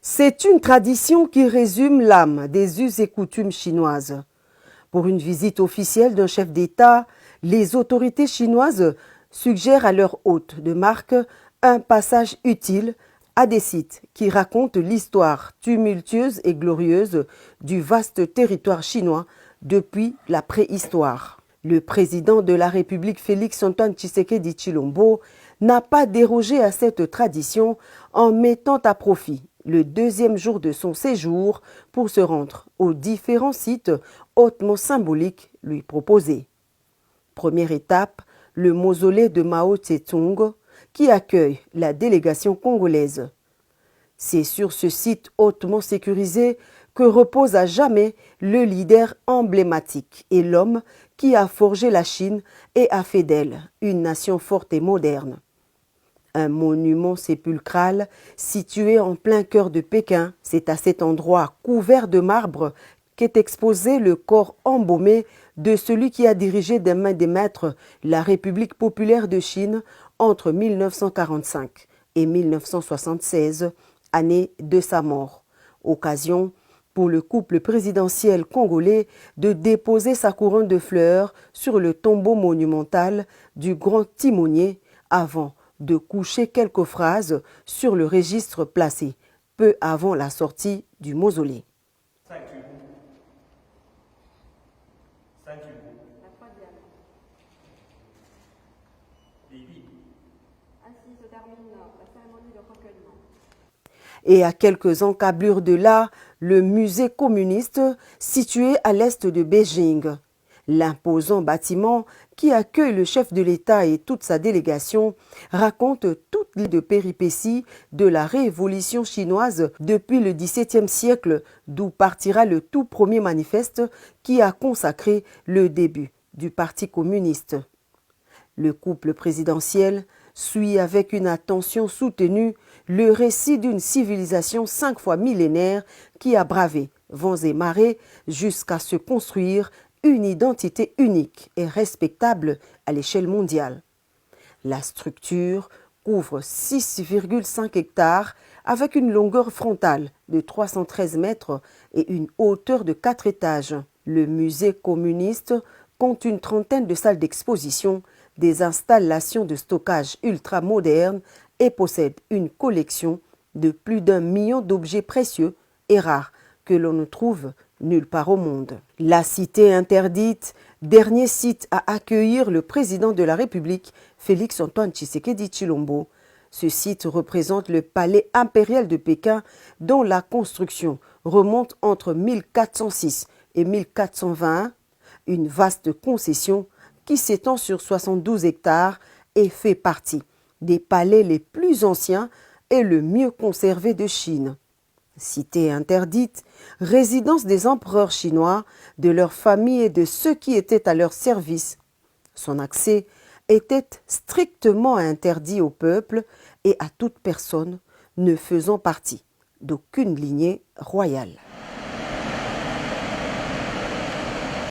C'est une tradition qui résume l'âme des us et coutumes chinoises. Pour une visite officielle d'un chef d'État, les autorités chinoises suggèrent à leurs hôtes de marque un passage utile à des sites qui racontent l'histoire tumultueuse et glorieuse du vaste territoire chinois depuis la préhistoire. Le président de la République Félix-Antoine Tshisekedi Tshilombo n'a pas dérogé à cette tradition en mettant à profit le deuxième jour de son séjour pour se rendre aux différents sites hautement symboliques lui proposés. Première étape, le mausolée de Mao Tse-tung qui accueille la délégation congolaise. C'est sur ce site hautement sécurisé que repose à jamais le leader emblématique et l'homme qui a forgé la Chine et a fait d'elle une nation forte et moderne. Un monument sépulcral situé en plein cœur de Pékin, c'est à cet endroit couvert de marbre qu'est exposé le corps embaumé de celui qui a dirigé des mains des maîtres la République populaire de Chine entre 1945 et 1976, année de sa mort. Occasion pour le couple présidentiel congolais de déposer sa couronne de fleurs sur le tombeau monumental du grand timonier avant de coucher quelques phrases sur le registre placé peu avant la sortie du mausolée. Ainsi se termine la cérémonie de recueillement. Et à quelques encablures de là, le musée communiste situé à l'est de Beijing. L'imposant bâtiment qui accueille le chef de l'État et toute sa délégation raconte toutes les péripéties de la révolution chinoise depuis le XVIIe siècle, d'où partira le tout premier manifeste qui a consacré le début du Parti communiste. Le couple présidentiel suit avec une attention soutenue le récit d'une civilisation 5 fois millénaire qui a bravé vents et marées jusqu'à se construire une identité unique et respectable à l'échelle mondiale. La structure couvre 6,5 hectares avec une longueur frontale de 313 mètres et une hauteur de 4 étages. Le musée communiste compte une trentaine de salles d'exposition, des installations de stockage ultra-modernes et possède une collection de plus d'1 million d'objets précieux et rares que l'on ne trouve nulle part au monde. La cité interdite, dernier site à accueillir le président de la République, Félix-Antoine Tshisekedi Tshilombo. Ce site représente le palais impérial de Pékin dont la construction remonte entre 1406 et 1420, une vaste concession qui s'étend sur 72 hectares et fait partie des palais les plus anciens et le mieux conservés de Chine. Cité interdite, résidence des empereurs chinois, de leurs familles et de ceux qui étaient à leur service. Son accès était strictement interdit au peuple et à toute personne ne faisant partie d'aucune lignée royale.